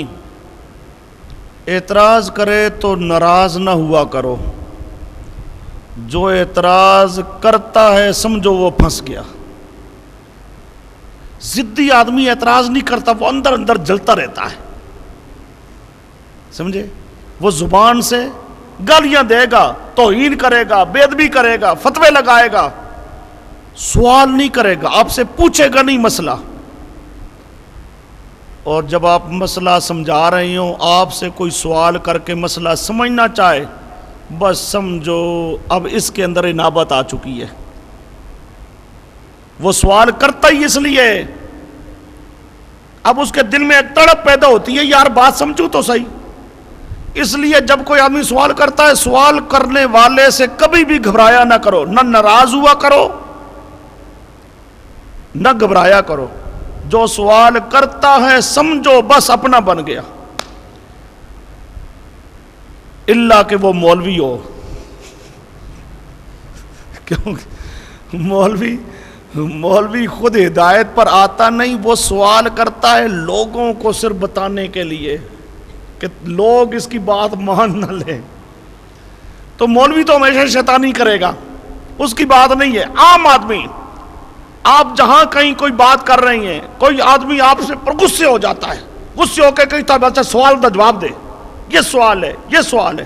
اعتراض کرے تو ناراض نہ ہوا کرو. جو اعتراض کرتا ہے سمجھو وہ پھنس گیا. ضدی آدمی اعتراض نہیں کرتا، وہ اندر اندر جلتا رہتا ہے. سمجھے؟ وہ زبان سے گالیاں دے گا، توہین کرے گا، بے ادبی کرے گا، فتوے لگائے گا، سوال نہیں کرے گا، آپ سے پوچھے گا نہیں مسئلہ. اور جب آپ مسئلہ سمجھا رہے ہوں، آپ سے کوئی سوال کر کے مسئلہ سمجھنا چاہے، بس سمجھو اب اس کے اندر انابت آ چکی ہے. وہ سوال کرتا ہی اس لیے، اب اس کے دل میں ایک تڑپ پیدا ہوتی ہے، یار بات سمجھو تو صحیح. اس لیے جب کوئی آدمی سوال کرتا ہے، سوال کرنے والے سے کبھی بھی گھبرایا نہ کرو، نہ ناراض ہوا کرو، نہ گھبرایا کرو. جو سوال کرتا ہے سمجھو بس اپنا بن گیا، اللہ کہ وہ مولوی ہو. کیونکہ مولوی خود ہدایت پر آتا نہیں، وہ سوال کرتا ہے لوگوں کو صرف بتانے کے لیے کہ لوگ اس کی بات مان نہ لیں. تو مولوی تو ہمیشہ شیطانی کرے گا، اس کی بات نہیں ہے. عام آدمی، آپ جہاں کہیں کوئی بات کر رہی ہیں، کوئی آدمی آپ سے پر غصے ہو جاتا ہے، غصے ہو کے کہتا ہے اچھا سوال کا جواب دے، یہ سوال ہے، یہ سوال ہے.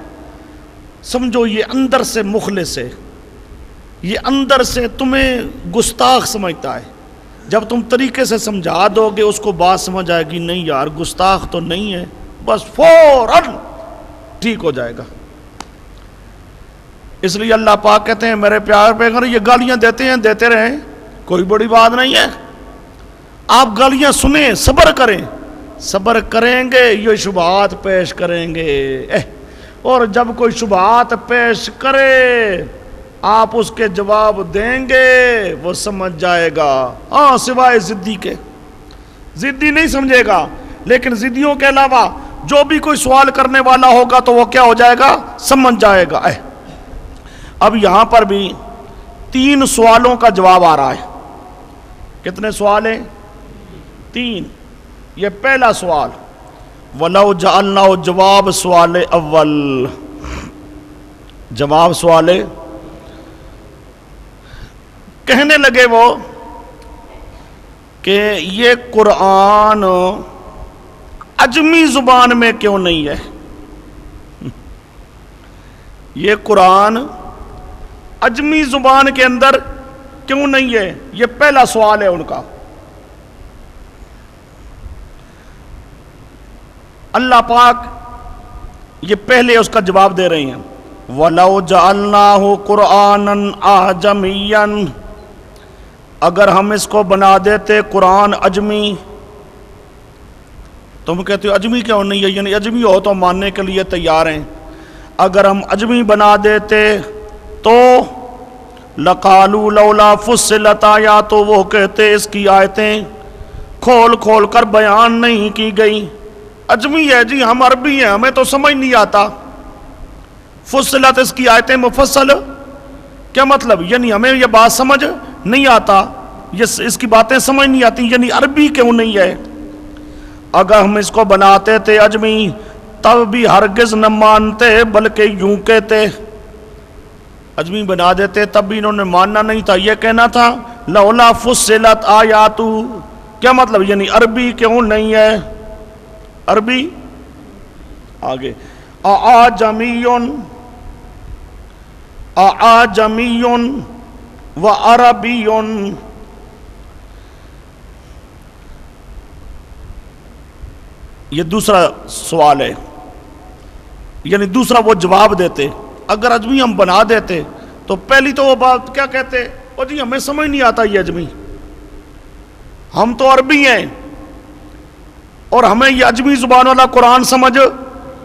سمجھو یہ اندر سے مخلص ہے، یہ اندر سے تمہیں گستاخ سمجھتا ہے. جب تم طریقے سے سمجھا دو گے اس کو بات سمجھ آئے گی، نہیں یار گستاخ تو نہیں ہے، بس فوراً ٹھیک ہو جائے گا. اس لیے اللہ پاک کہتے ہیں میرے پیارے پیغمبر یہ گالیاں دیتے ہیں، دیتے رہیں، کوئی بڑی بات نہیں ہے. آپ گالیاں سنیں، صبر کریں. صبر کریں گے یہ شبہات پیش کریں گے، اور جب کوئی شبہات پیش کرے آپ اس کے جواب دیں گے، وہ سمجھ جائے گا. ہاں سوائے ضدی کے، ضدی نہیں سمجھے گا، لیکن ضدیوں کے علاوہ جو بھی کوئی سوال کرنے والا ہوگا تو وہ کیا ہو جائے گا؟ سمجھ جائے گا. اب یہاں پر بھی 3 سوالوں کا جواب آ رہا ہے. کتنے سوال ہیں؟ 3. یہ پہلا سوال وَلَوْ جَعَلْنَاهُ، جواب سوال اول، جواب سوال کہنے لگے وہ کہ یہ قرآن عجمی زبان میں کیوں نہیں ہے؟ یہ قرآن عجمی زبان کے اندر کیوں نہیں ہے؟ یہ پہلا سوال ہے ان کا. اللہ پاک یہ پہلے اس کا جواب دے رہے ہیں. وَلَوْ جَعَلْنَاهُ قُرْآنًا أَعْجَمِيًّا، اگر ہم اس کو بنا دیتے قرآن اجمی. تم کہتے ہو اجمی کیوں نہیں ہے؟ یعنی اجمی ہو تو ماننے کے لیے تیار ہیں. اگر ہم اجمی بنا دیتے تو لَقَالُوا لَوْلَا فُصِّلَتْ آیَاتُ، وہ کہتے اس کی آیتیں کھول کھول کر بیان نہیں کی گئی. اجمی ہے جی، ہم عربی ہیں، ہمیں تو سمجھ نہیں آتا. فصلت اس کی آیتیں مفصل، کیا مطلب؟ یعنی ہمیں یہ بات سمجھ نہیں آتا، اس کی باتیں سمجھ نہیں آتی، یعنی عربی کیوں نہیں ہے. اگر ہم اس کو بناتے تھے اجمی تب بھی ہرگز نہ مانتے، بلکہ یوں کہتے. اجمی بنا دیتے تب بھی انہوں نے ماننا نہیں تھا، یہ کہنا تھا لولا فصلت آیاتو. کیا مطلب؟ یعنی عربی کیوں نہیں ہے. عربی آگے اعجمی و عربی. یہ دوسرا سوال ہے، یعنی دوسرا وہ جواب دیتے. اگر اجمی ہم بنا دیتے تو پہلی تو وہ بات کیا کہتے، او جی ہمیں سمجھ نہیں آتا یہ اجمی، ہم تو عربی ہیں اور ہمیں یہ اجمی زبان والا قرآن سمجھ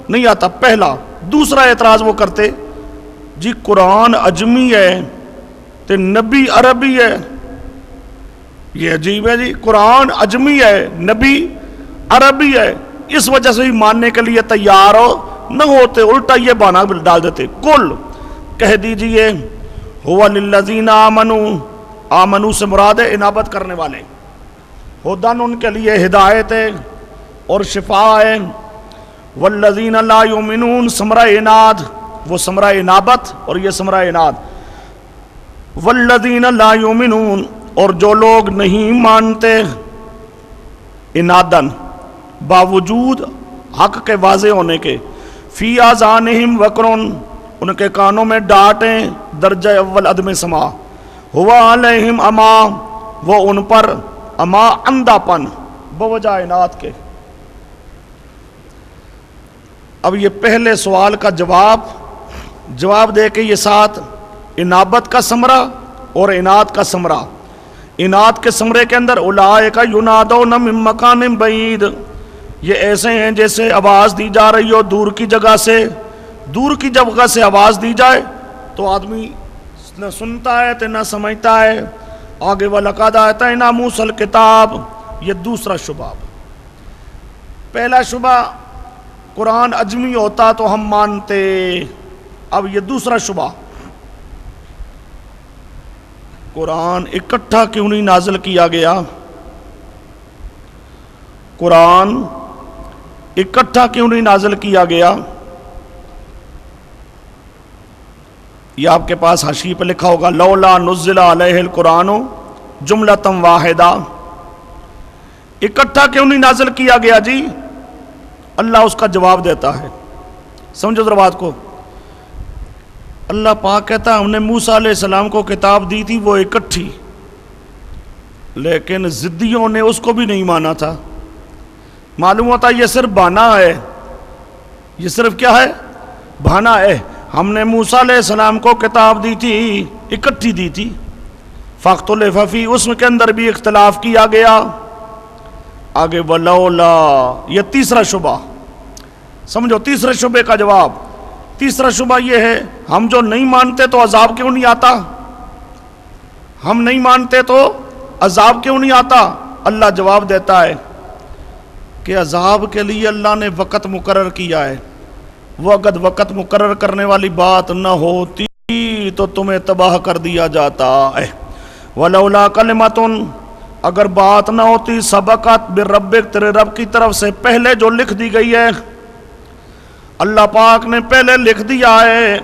نہیں آتا. پہلا. دوسرا اعتراض وہ کرتے جی قرآن اجمی ہے تو نبی عربی ہے. یہ عجیب ہے جی، قرآن اجمی ہے نبی عربی ہے، اس وجہ سے ہی ماننے کے لیے تیار ہو نہ ہوتے، الٹا یہ بہانہ ڈال دیتے. کل کہہ دیجئے هو للذین آمنوا، آمنو سے مراد ہے انابت کرنے والے، ہدن ان کے لیے ہدایت ہے اور شفاء ہے. والذین لا یؤمنون ثمرہ اناد، وہ ثمرہ انابت اور یہ ثمرہ اناد. والذین لا یؤمنون، اور جو لوگ نہیں مانتے انادن باوجود حق کے واضح ہونے کے، فی آذانہم وقرن، ان کے کانوں میں ڈانٹیں، درجہ اول عدم سماع. ہوا علیہم اما، وہ ان پر اما اندھا پن بوجہ اناد کے. اب یہ پہلے سوال کا جواب دے کے یہ ساتھ انابت کا ثمرہ اور اناد کا ثمرہ. اناد کے ثمرے کے اندر اولئک ینادون من مکان بعید، یہ ایسے ہیں جیسے آواز دی جا رہی ہو دور کی جگہ سے. دور کی جگہ سے آواز دی جائے تو آدمی نہ سنتا ہے تو نہ سمجھتا ہے. آگے وَلَقَدْ آتَيْنَا مُوسَى الْكِتَابَ، یہ دوسرا شبہ. پہلا شبہ قرآن اجمی ہوتا تو ہم مانتے. اب یہ دوسرا شبہ، قرآن اکٹھا کیوں نہیں نازل کیا گیا؟ قرآن اکٹھا کیوں نہیں نازل کیا گیا؟ یہ آپ کے پاس حاشیے پہ لکھا ہوگا لولا نزل علیہ القرآن جملۃ واحدہ. اکٹھا کیوں نہیں نازل کیا گیا جی؟ اللہ اس کا جواب دیتا ہے. سمجھو ذرا بات کو. اللہ پاک کہتا ہے ہم نے موسیٰ علیہ السلام کو کتاب دی تھی وہ اکٹھی، لیکن ضدیوں نے اس کو بھی نہیں مانا تھا. معلوم ہوتا یہ صرف بہانہ ہے. یہ صرف کیا ہے؟ بہانہ ہے. ہم نے موسیٰ علیہ السلام کو کتاب دی تھی، اکٹھی دی تھی. فاختلف فیہ، اس کے اندر بھی اختلاف کیا گیا. آگے ولولا، یہ تیسرا شبہ. سمجھو تیسرے شبے کا جواب. تیسرا شبہ یہ ہے ہم جو نہیں مانتے تو عذاب کیوں نہیں آتا؟ ہم نہیں مانتے تو عذاب کیوں نہیں آتا؟ اللہ جواب دیتا ہے کہ عذاب کے لیے اللہ نے وقت مقرر کیا ہے. وہ اگر وقت مقرر کرنے والی بات نہ ہوتی تو تمہیں تباہ کر دیا جاتا ہے. ولولا کلمۃ، اگر بات نہ ہوتی سبقت بربک، تیرے رب کی طرف سے پہلے جو لکھ دی گئی ہے. اللہ پاک نے پہلے لکھ دیا ہے.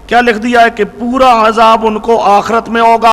کیا لکھ دیا ہے؟ کہ پورا عذاب ان کو آخرت میں ہوگا.